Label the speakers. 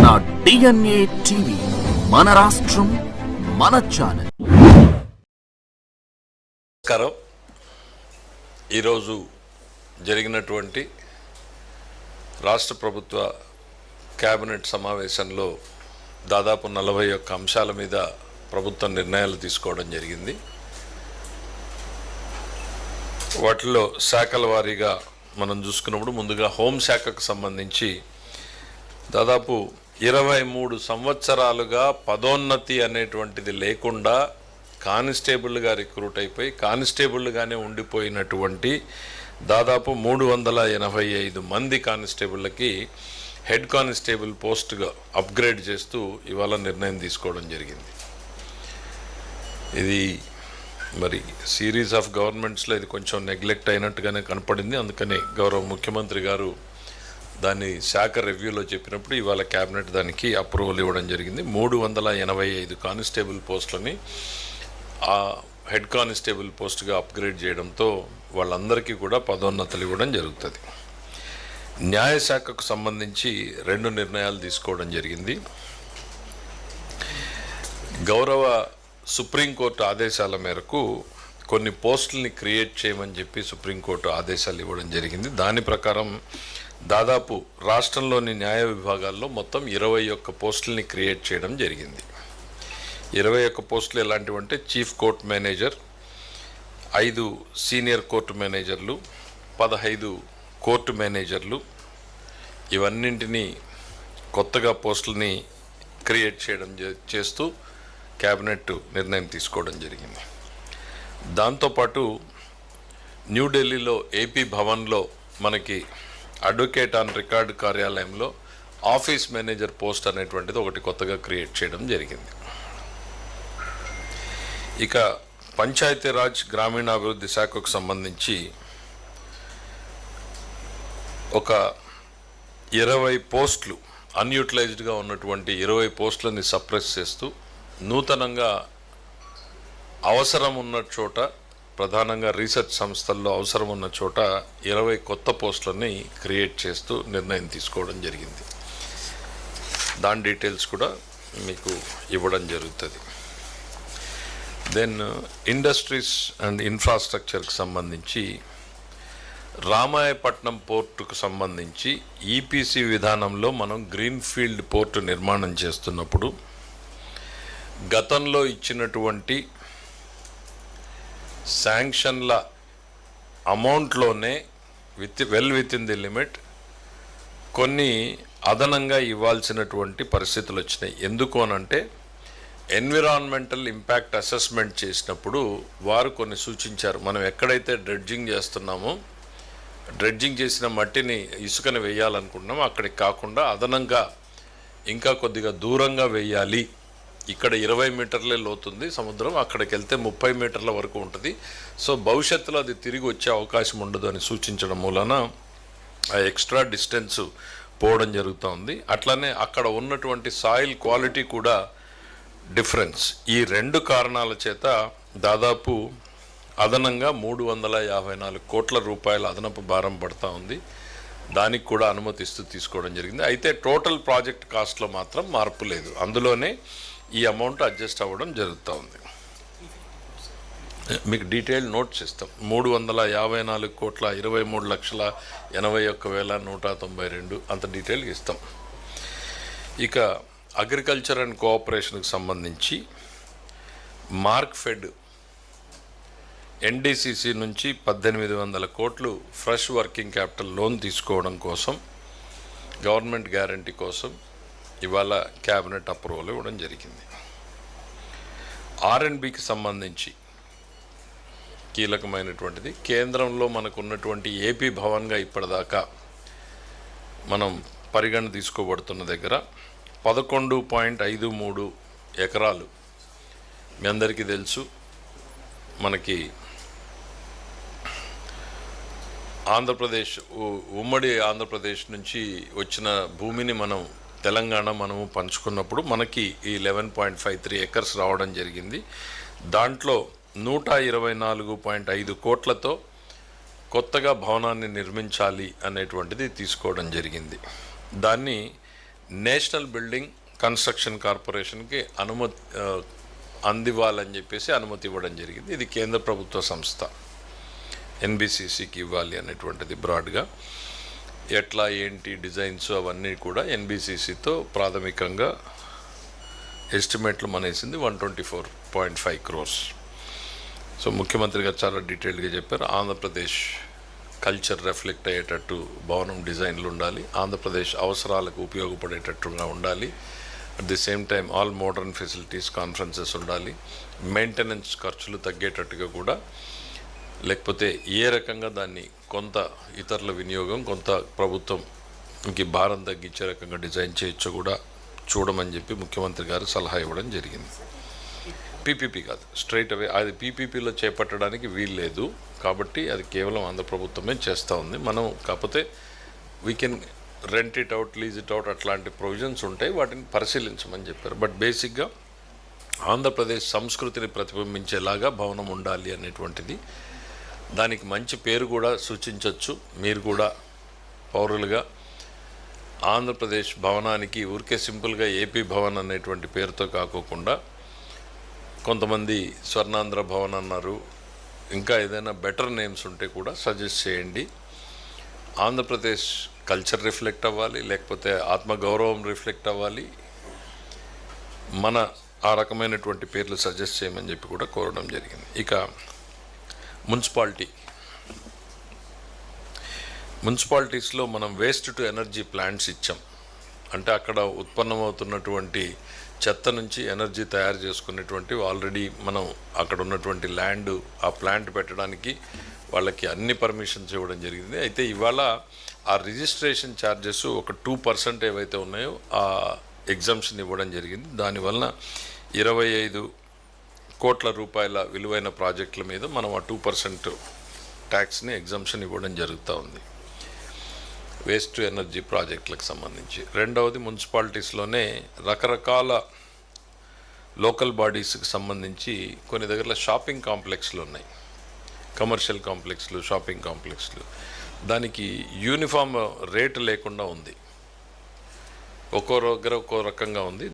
Speaker 1: మన DNA TV, మన రాష్ట్రం, మన ఛానల్.
Speaker 2: నమస్కారం. ఈరోజు జరిగినటువంటి రాష్ట్ర ప్రభుత్వ కేబినెట్ సమావేశంలో దాదాపు 41 అంశాల మీద ప్రభుత్వం నిర్ణయాలు తీసుకోవడం జరిగింది. వాటిలో శాఖల వారీగా మనం చూసుకున్నప్పుడు ముందుగా హోంశాఖకు సంబంధించి దాదాపు 23 సంవత్సరాలుగా పదోన్నతి అనేటువంటిది లేకుండా కానిస్టేబుల్గా రిక్రూట్ అయిపోయి కానిస్టేబుల్గానే ఉండిపోయినటువంటి దాదాపు 385 మంది కానిస్టేబుళ్ళకి హెడ్ కానిస్టేబుల్ పోస్ట్గా అప్గ్రేడ్ చేస్తూ ఇవాళ నిర్ణయం తీసుకోవడం జరిగింది. ఇది మరి సిరీస్ ఆఫ్ గవర్నమెంట్స్లో ఇది కొంచెం నెగ్లెక్ట్ అయినట్టుగానే కనపడింది. అందుకని గౌరవ ముఖ్యమంత్రి గారు దాన్ని శాఖ రివ్యూలో చెప్పినప్పుడు ఇవాళ క్యాబినెట్ దానికి అప్రూవల్ ఇవ్వడం జరిగింది. 385 కానిస్టేబుల్ పోస్టులని ఆ హెడ్ కానిస్టేబుల్ పోస్ట్గా అప్గ్రేడ్ చేయడంతో వాళ్ళందరికీ కూడా పదోన్నతులు ఇవ్వడం జరుగుతుంది. న్యాయశాఖకు సంబంధించి 2 నిర్ణయాలు తీసుకోవడం జరిగింది. గౌరవ సుప్రీంకోర్టు ఆదేశాల మేరకు కొన్ని పోస్టుల్ని క్రియేట్ చేయమని చెప్పి సుప్రీంకోర్టు ఆదేశాలు ఇవ్వడం జరిగింది. దాని ప్రకారం దాదాపు రాష్ట్రంలోని న్యాయ విభాగాల్లో మొత్తం 21 పోస్టుల్ని క్రియేట్ చేయడం జరిగింది. 21 పోస్టులు ఎలాంటివంటే chief court manager, 5 senior court మేనేజర్లు, 15 కోర్టు మేనేజర్లు, ఇవన్నింటినీ కొత్తగా పోస్టులని క్రియేట్ చేయడం చేస్తూ క్యాబినెట్ నిర్ణయం తీసుకోవడం జరిగింది. దాంతోపాటు న్యూఢిల్లీలో ఏపీ భవన్లో మనకి అడ్వకేట్ ఆన్ రికార్డు కార్యాలయంలో ఆఫీస్ మేనేజర్ పోస్ట్ అనేటువంటిది ఒకటి కొత్తగా క్రియేట్ చేయడం జరిగింది. ఇక పంచాయతీరాజ్ గ్రామీణాభివృద్ధి శాఖకు సంబంధించి ఒక 20 పోస్టులు అన్యూటిలైజ్డ్గా ఉన్నటువంటి 20 పోస్టులని సప్రెస్ చేస్తూ నూతనంగా అవసరం ఉన్న చోట, ప్రధానంగా రీసెర్చ్ సంస్థల్లో అవసరం ఉన్న చోట 20 కొత్త పోస్టులని క్రియేట్ చేస్తూ నిర్ణయం తీసుకోవడం జరిగింది. దాని డీటెయిల్స్ కూడా మీకు ఇవ్వడం జరుగుతుంది. దెన్ ఇండస్ట్రీస్ అండ్ ఇన్ఫ్రాస్ట్రక్చర్కి సంబంధించి రామాయపట్నం పోర్టుకు సంబంధించి ఈపీసీ విధానంలో మనం గ్రీన్ఫీల్డ్ పోర్టు నిర్మాణం చేస్తున్నప్పుడు గతంలో ఇచ్చినటువంటి శాంక్షన్ల అమౌంట్లోనే విత్ ఇన్ ది లిమిట్ కొన్ని అదనంగా ఇవ్వాల్సినటువంటి పరిస్థితులు వచ్చినాయి. ఎందుకు అనంటే ఎన్విరాన్మెంటల్ ఇంపాక్ట్ అసెస్మెంట్ చేసినప్పుడు వారు కొన్ని సూచించారు. మనం ఎక్కడైతే డ్రెడ్జింగ్ చేస్తున్నామో, డ్రెడ్జింగ్ చేసిన మట్టిని ఇసుకని వేయాలనుకుంటున్నామో అక్కడికి కాకుండా అదనంగా ఇంకా కొద్దిగా దూరంగా వేయాలి. ఇక్కడ 20 మీటర్లే లోతుంది సముద్రం, అక్కడికి వెళ్తే 30 మీటర్ల వరకు ఉంటుంది. సో భవిష్యత్తులో అది తిరిగి వచ్చే అవకాశం ఉండదు అని సూచించడం మూలన ఆ ఎక్స్ట్రా డిస్టెన్స్ పోవడం జరుగుతూ ఉంది. అట్లానే అక్కడ ఉన్నటువంటి సాయిల్ క్వాలిటీ కూడా డిఫరెన్స్. ఈ 2 కారణాల చేత దాదాపు అదనంగా 354 కోట్ల రూపాయల అదనపు భారం పడుతూ ఉంది. దానికి కూడా అనుమతిస్తూ తీసుకోవడం జరిగింది. అయితే టోటల్ ప్రాజెక్ట్ కాస్ట్లో మాత్రం మార్పు లేదు. అందులోనే ఈ అమౌంట్ అడ్జస్ట్ అవ్వడం జరుగుతూ ఉంది. మీకు డీటెయిల్ నోట్స్ ఇస్తాం. 354 కోట్ల 23,81,192 అంత డీటెయిల్ ఇస్తాం. ఇక అగ్రికల్చర్ అండ్ కోఆపరేషన్కి సంబంధించి మార్క్ఫెడ్ ఎన్డీసీసీ నుంచి 1800 కోట్లు ఫ్రెష్ వర్కింగ్ క్యాపిటల్ లోన్ తీసుకోవడం కోసం, గవర్నమెంట్ గ్యారంటీ కోసం ఇవాళ క్యాబినెట్ అప్రూవల్ ఇవ్వడం జరిగింది. ఆర్ఎండ్బికి సంబంధించి కీలకమైనటువంటిది కేంద్రంలో మనకు ఉన్నటువంటి ఏపీ భవన్గా ఇప్పటిదాకా మనం పరిగణ తీసుకోబడుతున్న దగ్గర 11.53 ఎకరాలు. మీ అందరికీ తెలుసు, మనకి ఆంధ్రప్రదేశ్, ఉమ్మడి ఆంధ్రప్రదేశ్ నుంచి వచ్చిన భూమిని మనము పంచుకున్నప్పుడు మనకి ఈ 11.53 ఎకర్స్ రావడం జరిగింది. దాంట్లో 124.5 కోట్లతో కొత్తగా భవనాన్ని నిర్మించాలి అనేటువంటిది తీసుకోవడం జరిగింది. దాన్ని నేషనల్ బిల్డింగ్ కన్స్ట్రక్షన్ కార్పొరేషన్కి అందివ్వాలని చెప్పేసి అనుమతి ఇవ్వడం జరిగింది. ఇది కేంద్ర ప్రభుత్వ సంస్థ, ఎన్బిసిసికి ఇవ్వాలి అనేటువంటిది బ్రాడ్గా. ఎట్లా ఏంటి డిజైన్స్ అవన్నీ కూడా ఎన్బిసిసితో ప్రాథమికంగా ఎస్టిమేట్లు మనేసింది 124.5 crores. సో ముఖ్యమంత్రి గారు చాలా డీటెయిల్డ్గా చెప్పారు. ఆంధ్రప్రదేశ్ కల్చర్ రిఫ్లెక్ట్ అయ్యేటట్టు భవనం డిజైన్లు ఉండాలి, ఆంధ్రప్రదేశ్ అవసరాలకు ఉపయోగపడేటట్టుగా ఉండాలి, at the same time all modern facilities, conferences ఉండాలి, మెయింటెనెన్స్ ఖర్చులు తగ్గేటట్టుగా కూడా, లేకపోతే ఏ రకంగా దాన్ని కొంత ఇతరుల వినియోగం, కొంత ప్రభుత్వంకి భారం తగ్గించే రకంగా డిజైన్ చేయొచ్చో కూడా చూడమని చెప్పి ముఖ్యమంత్రి గారు సలహా ఇవ్వడం జరిగింది. పీపీపీ కాదు, స్ట్రైట్ అవే అది పీపీపీలో చేపట్టడానికి వీలు లేదు కాబట్టి అది కేవలం ఆంధ్ర ప్రభుత్వమే చేస్తూ ఉంది. మనం కాకపోతే we can rent it out, lease it out, అట్లాంటి ప్రొవిజన్స్ ఉంటాయి, వాటిని పరిశీలించమని చెప్పారు. బట్ బేసిక్గా ఆంధ్రప్రదేశ్ సంస్కృతిని ప్రతిబింబించేలాగా భవనం ఉండాలి అనేటువంటిది, దానికి మంచి పేరు కూడా సూచించవచ్చు. మీరు కూడా పౌరులుగా ఆంధ్రప్రదేశ్ భవనానికి ఊరికే సింపుల్గా ఏపీ భవన్ అనేటువంటి పేరుతో కాకోకుండా, కొంతమంది స్వర్ణాంధ్ర భవన్ అన్నారు, ఇంకా ఏదైనా బెటర్ నేమ్స్ ఉంటే కూడా సజెస్ట్ చేయండి. ఆంధ్రప్రదేశ్ కల్చర్ రిఫ్లెక్ట్ అవ్వాలి, లేకపోతే ఆత్మగౌరవం రిఫ్లెక్ట్ అవ్వాలి, మన ఆ రకమైనటువంటి పేర్లు సజెస్ట్ చేయమని చెప్పి కూడా కోరడం జరిగింది. ఇక మున్సిపాలిటీస్లో మనం వేస్ట్ టు ఎనర్జీ ప్లాంట్స్ ఇచ్చాం. అంటే అక్కడ ఉత్పన్నమవుతున్నటువంటి చెత్త నుంచి ఎనర్జీ తయారు చేసుకునేటువంటి ఆల్రెడీ మనం అక్కడ ఉన్నటువంటి ల్యాండ్, ఆ ప్లాంట్ పెట్టడానికి వాళ్ళకి అన్ని పర్మిషన్స్ ఇవ్వడం జరిగింది. అయితే ఇవాళ ఆ రిజిస్ట్రేషన్ ఛార్జెస్ ఒక 2% ఏవైతే ఉన్నాయో ఆ ఎగ్జంప్షన్ ఇవ్వడం జరిగింది. దానివల్ల 25 కోట్ల రూపాయల విలువైన ప్రాజెక్టుల మీద మనం ఆ 2% ట్యాక్స్ని ఎగ్జంప్షన్ ఇవ్వడం జరుగుతూ ఉంది వేస్ట్ టు ఎనర్జీ ప్రాజెక్టులకు సంబంధించి. రెండవది, మున్సిపాలిటీస్లోనే రకరకాల లోకల్ బాడీస్కి సంబంధించి కొన్ని దగ్గర షాపింగ్ కాంప్లెక్స్లు ఉన్నాయి, కమర్షియల్ కాంప్లెక్స్లు, షాపింగ్ కాంప్లెక్స్లు. దానికి యూనిఫామ్ రేటు లేకుండా ఉంది, ఒక్కో దగ్గర ఒక్కో రకంగా ఉంది.